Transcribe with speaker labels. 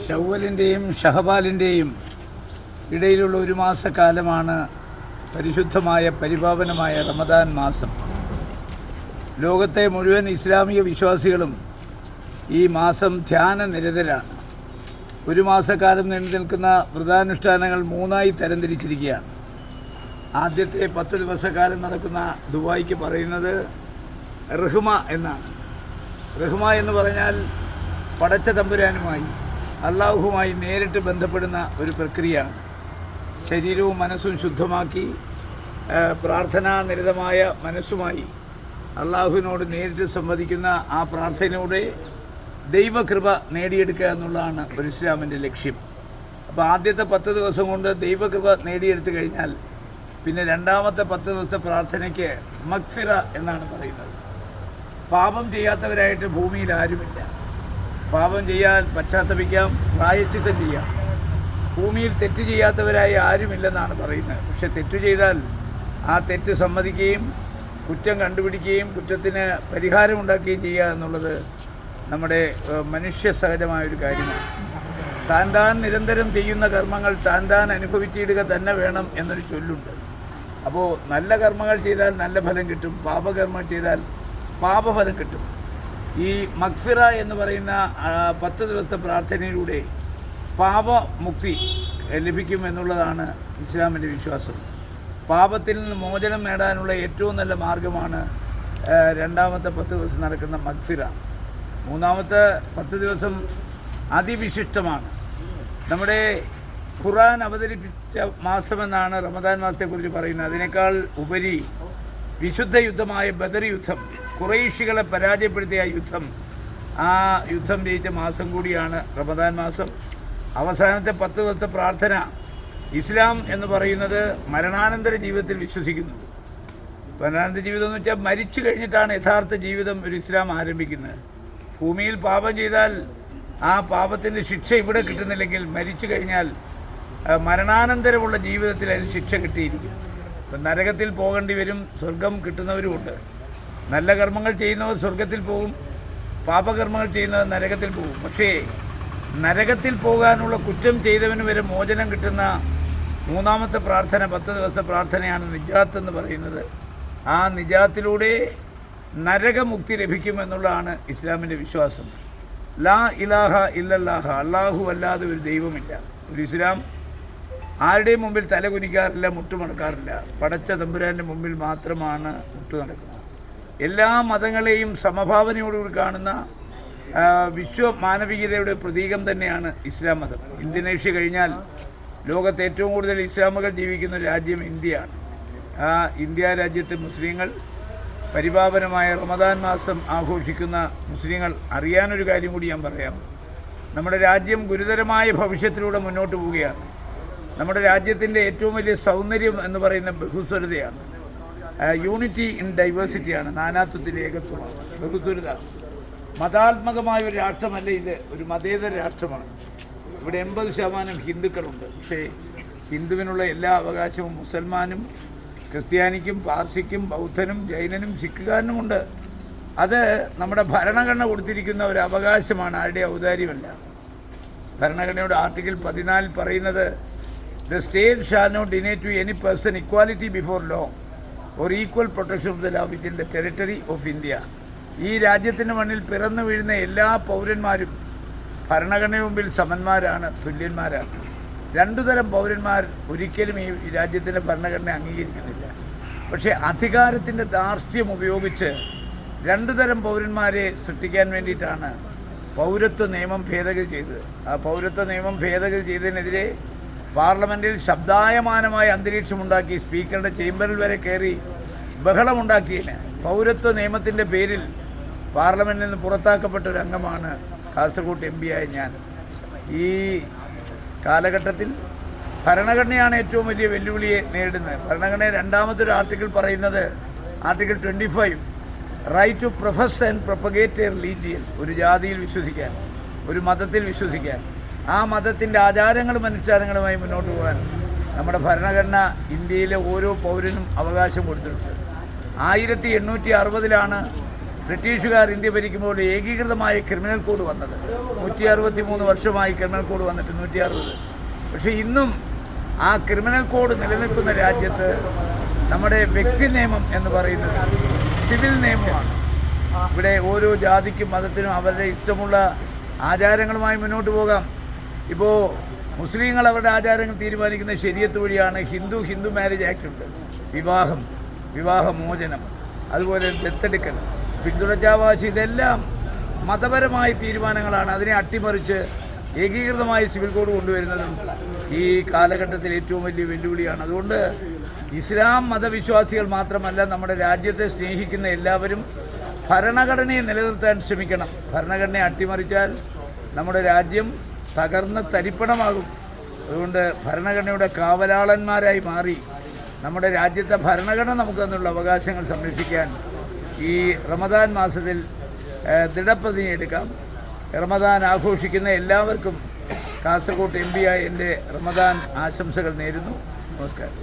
Speaker 1: ശവ്വലിൻ്റെയും ഷഹബാലിൻ്റെയും ഇടയിലുള്ള ഒരു മാസക്കാലമാണ് പരിശുദ്ധമായ പരിപാവനമായ റമദാൻ മാസം. ലോകത്തെ മുഴുവൻ ഇസ്ലാമിക വിശ്വാസികളും ഈ മാസം ധ്യാനനിരതരാണ്. ഒരു മാസക്കാലം നീണ്ടു നിൽക്കുന്ന വ്രതാനുഷ്ഠാനങ്ങൾ 3ആയി തരംതിരിച്ചിരിക്കുകയാണ്. ആദ്യത്തെ 10 ദിവസക്കാലം നടക്കുന്ന ദുആയ്ക്ക് പറയുന്നത് റഹ്മ എന്നാണ്. റഹ്മ എന്ന് പറഞ്ഞാൽ പടച്ച തമ്പുരാനുമായി അള്ളാഹുവുമായി നേരിട്ട് ബന്ധപ്പെടുന്ന ഒരു പ്രക്രിയയാണ്. ശരീരവും മനസ്സും ശുദ്ധമാക്കി പ്രാർത്ഥനാനിരതമായ മനസ്സുമായി അള്ളാഹുവിനോട് നേരിട്ട് സംവദിക്കുന്ന ആ പ്രാർത്ഥനയിലൂടെ ദൈവകൃപ നേടിയെടുക്കുക എന്നുള്ളതാണ് ഒരു ഇസ്ലാമിൻ്റെ ലക്ഷ്യം. അപ്പോൾ ആദ്യത്തെ 10 ദിവസം കൊണ്ട് ദൈവകൃപ നേടിയെടുത്തു കഴിഞ്ഞാൽ പിന്നെ രണ്ടാമത്തെ 10 ദിവസത്തെ പ്രാർത്ഥനയ്ക്ക് മഗ്ഫിറ എന്നാണ് പറയുന്നത്. പാപം ചെയ്യാത്തവരായിട്ട് ഭൂമിയിൽ ആരുമില്ല. പാപം ചെയ്യാൻ പശ്ചാത്തപിക്കാം, പ്രായശ്ചിത്തം ചെയ്യാം. ഭൂമിയിൽ തെറ്റ് ചെയ്യാത്തവരായി ആരുമില്ലെന്നാണ് പറയുന്നത്. പക്ഷെ തെറ്റ് ചെയ്താൽ ആ തെറ്റ് സമ്മതിക്കുകയും കുറ്റം കണ്ടുപിടിക്കുകയും കുറ്റത്തിന് പരിഹാരമുണ്ടാക്കുകയും ചെയ്യുക എന്നുള്ളത് നമ്മുടെ മനുഷ്യ സഹജമായൊരു കാര്യമാണ്. താൻ നിരന്തരം ചെയ്യുന്ന കർമ്മങ്ങൾ താൻ അനുഭവിച്ചിടുക തന്നെ വേണം എന്നൊരു ചൊല്ലുണ്ട്. അപ്പോൾ നല്ല കർമ്മങ്ങൾ ചെയ്താൽ നല്ല ഫലം കിട്ടും, പാപകർമ്മങ്ങൾ ചെയ്താൽ പാപഫലം കിട്ടും. ഈ മഗ്ഫിറ എന്ന് പറയുന്ന 10 ദിവസത്തെ പ്രാർത്ഥനയിലൂടെ പാപമുക്തി ലഭിക്കും എന്നുള്ളതാണ് ഇസ്ലാമിൻ്റെ വിശ്വാസം. പാപത്തിൽ നിന്ന് മോചനം നേടാനുള്ള ഏറ്റവും നല്ല മാർഗമാണ് രണ്ടാമത്തെ 10 ദിവസം നടക്കുന്ന മഗ്ഫിറ. മൂന്നാമത്തെ 10 ദിവസം അതിവിശിഷ്ടമാണ്. നമ്മുടെ ഖുർആൻ അവതരിപ്പിച്ച മാസമെന്നാണ് റമദാൻ മാസത്തെക്കുറിച്ച് പറയുന്നത്. അതിനേക്കാൾ ഉപരി വിശുദ്ധ യുദ്ധമായ ബദർ യുദ്ധം, ഖുറൈശികളെ പരാജയപ്പെടുത്തിയ യുദ്ധം, ആ യുദ്ധം ജയിച്ച മാസം കൂടിയാണ് റമദാൻ മാസം. അവസാനത്തെ 10 ദിവസത്തെ പ്രാർത്ഥന, ഇസ്ലാം എന്ന് പറയുന്നത് മരണാനന്തര ജീവിതത്തിൽ വിശ്വസിക്കുന്നു. മരണാനന്തര ജീവിതം എന്ന് വെച്ചാൽ മരിച്ചു കഴിഞ്ഞിട്ടാണ് യഥാർത്ഥ ജീവിതം ഒരു ഇസ്ലാം ആരംഭിക്കുന്നത്. ഭൂമിയിൽ പാപം ചെയ്താൽ ആ പാപത്തിൻ്റെ ശിക്ഷ ഇവിടെ കിട്ടുന്നില്ലെങ്കിൽ മരിച്ചു കഴിഞ്ഞാൽ മരണാനന്തരമുള്ള ജീവിതത്തിൽ അതിന് ശിക്ഷ കിട്ടിയിരിക്കും. ഇപ്പം നരകത്തിൽ പോകേണ്ടി വരും, സ്വർഗം കിട്ടുന്നവരുമുണ്ട്. നല്ല കർമ്മങ്ങൾ ചെയ്യുന്നവർ സ്വർഗത്തിൽ പോകും, പാപകർമ്മങ്ങൾ ചെയ്യുന്നവർ നരകത്തിൽ പോകും. പക്ഷേ നരകത്തിൽ പോകാനുള്ള കുറ്റം ചെയ്തവന് വരെ മോചനം കിട്ടുന്ന മൂന്നാമത്തെ പ്രാർത്ഥന, 10 ദിവസത്തെ പ്രാർത്ഥനയാണ് നിജാത്ത് എന്ന് പറയുന്നത്. ആ നിജാത്തിലൂടെ നരകമുക്തി ലഭിക്കുമെന്നുള്ളതാണ് ഇസ്ലാമിൻ്റെ വിശ്വാസം. ലാ ഇലാഹ ഇല്ലല്ലാഹ, അള്ളാഹു അല്ലാതെ ഒരു ദൈവമില്ല. ഒരു ഇസ്ലാം ആരുടെയും മുമ്പിൽ തല കുനിക്കാറില്ല, മുട്ടുമടക്കാറില്ല. പടച്ച തമ്പുരാൻ്റെ മുമ്പിൽ മാത്രമാണ് മുട്ടു നടക്കുന്നത്. എല്ലാ മതങ്ങളെയും സമഭാവനയോടുകൂടി കാണുന്ന വിശ്വമാനവികതയുടെ പ്രതീകം തന്നെയാണ് ഇസ്ലാം മതം. ഇന്തോനേഷ്യ കഴിഞ്ഞാൽ ലോകത്ത് ഏറ്റവും കൂടുതൽ ഇസ്ലാമുകൾ ജീവിക്കുന്ന രാജ്യം ഇന്ത്യയാണ്. ആ ഇന്ത്യ രാജ്യത്തെ മുസ്ലിങ്ങൾ പരിപാവനമായ റമദാൻ മാസം ആഘോഷിക്കുന്ന മുസ്ലിങ്ങൾ അറിയാനൊരു കാര്യം കൂടി ഞാൻ പറയാം. നമ്മുടെ രാജ്യം ഗുരുതരമായ ഭവിഷ്യത്തിലൂടെ മുന്നോട്ട് പോവുകയാണ്. നമ്മുടെ രാജ്യത്തിൻ്റെ ഏറ്റവും വലിയ സൗന്ദര്യം എന്ന് പറയുന്ന ബഹുസ്വരതയാണ്. Unity in ഡൈവേഴ്സിറ്റിയാണ്, നാനാത്വത്തിൻ്റെ ഏകത്വമാണ് ബഹുസ്വരത. മതാത്മകമായ ഒരു രാഷ്ട്രമല്ല ഇത്, ഒരു മതേതര രാഷ്ട്രമാണ്. ഇവിടെ 80% ഹിന്ദുക്കളുണ്ട്. പക്ഷേ ഹിന്ദുവിനുള്ള എല്ലാ അവകാശവും മുസൽമാനും ക്രിസ്ത്യാനിക്കും പാർസിക്കും ബൗദ്ധനും ജൈനനും സിഖുകാരനുമുണ്ട്. അത് നമ്മുടെ ഭരണഘടന കൊടുത്തിരിക്കുന്ന ഒരു അവകാശമാണ്, ആരുടെ ഔദാര്യമല്ല. ഭരണഘടനയുടെ ആർട്ടിക്കിൾ 14 പറയുന്നത് the state shall not deny to any person equality before law or equal protection of the law within the territory of India. ഈ രാജ്യത്തിൻ്റെ മണ്ണിൽ പിറന്നു വീഴുന്ന എല്ലാ പൗരന്മാരും ഭരണഘടനയുടെ മുമ്പിൽ സമന്മാരാണ്, തുല്യന്മാരാണ്. 2 തരം പൗരന്മാർ ഒരിക്കലും ഈ രാജ്യത്തിൻ്റെ ഭരണഘടന അംഗീകരിക്കുന്നില്ല. പക്ഷേ അധികാരത്തിൻ്റെ ധാർഷ്ട്യം ഉപയോഗിച്ച് 2 തരം പൗരന്മാരെ സൃഷ്ടിക്കാൻ വേണ്ടിയിട്ടാണ് പൗരത്വ നിയമം ഭേദഗതി ചെയ്തത്. ആ പൗരത്വ നിയമം ഭേദഗതി ചെയ്തതിനെതിരെ പാർലമെൻറ്റിൽ ശബ്ദായമാനമായ അന്തരീക്ഷമുണ്ടാക്കി, സ്പീക്കറുടെ ചേംബറിൽ വരെ കയറി ബഹളമുണ്ടാക്കിയതിന് പൗരത്വ നിയമത്തിൻ്റെ പേരിൽ പാർലമെൻറ്റിൽ നിന്ന് പുറത്താക്കപ്പെട്ട ഒരു അംഗമാണ് കാസർഗോഡ് MP ആയ ഞാൻ. ഈ കാലഘട്ടത്തിൽ ഭരണഘടനയാണ് ഏറ്റവും വലിയ വെല്ലുവിളിയെ നേരിടുന്നത്. ഭരണഘടന രണ്ടാമത്തെ ഒരു ആർട്ടിക്കിൾ പറയുന്നത്, article 25, right to profess and propagate a religion, ഒരു ജാതിയിൽ വിശ്വസിക്കാൻ, ഒരു മതത്തിൽ വിശ്വസിക്കാൻ, ആ മതത്തിൻ്റെ ആചാരങ്ങളും അനുഷ്ഠാനങ്ങളുമായി മുന്നോട്ട് പോകാൻ നമ്മുടെ ഭരണഘടന ഇന്ത്യയിലെ ഓരോ പൗരനും അവകാശം കൊടുത്തിട്ടുണ്ട്. 1860 ബ്രിട്ടീഷുകാർ ഇന്ത്യ ഭരിക്കുമ്പോൾ ഏകീകൃതമായ ക്രിമിനൽ കോഡ് വന്നത്. 163 വർഷമായി ക്രിമിനൽ കോഡ് വന്നിട്ട് 160. പക്ഷേ ഇന്നും ആ ക്രിമിനൽ കോഡ് നിലനിൽക്കുന്ന രാജ്യത്ത് നമ്മുടെ വ്യക്തി നിയമം എന്ന് പറയുന്നത് സിവിൽ നിയമമാണ്. ഇവിടെ ഓരോ ജാതിക്കും മതത്തിനും അവരുടെ ഇഷ്ടമുള്ള ആചാരങ്ങളുമായി മുന്നോട്ട് പോകാം. ഇപ്പോൾ മുസ്ലിങ്ങൾ അവരുടെ ആചാരങ്ങൾ തീരുമാനിക്കുന്ന ശരീഅത്ത് വഴിയാണ്. ഹിന്ദു മാരേജ് ആക്ട് ഉണ്ട്, വിവാഹമോചനം, അതുപോലെ ദത്തെടുക്കൽ, പിന്തുടർച്ചാവകാശം, ഇതെല്ലാം മതപരമായ തീരുമാനങ്ങളാണ്. അതിനെ അട്ടിമറിച്ച് ഏകീകൃതമായ സിവിൽ കോഡ് കൊണ്ടുവരുന്നതും ഈ കാലഘട്ടത്തിൽ ഏറ്റവും വലിയ വെല്ലുവിളിയാണ്. അതുകൊണ്ട് ഇസ്ലാം മതവിശ്വാസികൾ മാത്രമല്ല, നമ്മുടെ രാജ്യത്തെ സ്നേഹിക്കുന്ന എല്ലാവരും ഭരണഘടനയെ നിലനിർത്താൻ ശ്രമിക്കണം. ഭരണഘടനയെ അട്ടിമറിച്ചാൽ നമ്മുടെ രാജ്യം തകർന്ന് തരിപ്പണമാകും. അതുകൊണ്ട് ഭരണഘടനയുടെ കാവലാളന്മാരായി മാറി നമ്മുടെ രാജ്യത്തെ ഭരണഘടന നമുക്ക് തന്നുള്ള അവകാശങ്ങൾ സംരക്ഷിക്കാൻ ഈ റമദാൻ മാസത്തിൽ ദൃഢപ്രതിജ്ഞ എടുക്കാം. റമദാൻ ആഘോഷിക്കുന്ന എല്ലാവർക്കും കാസർഗോഡ് MP ആയ എൻ്റെ റമദാൻ ആശംസകൾ നേരുന്നു. നമസ്കാരം.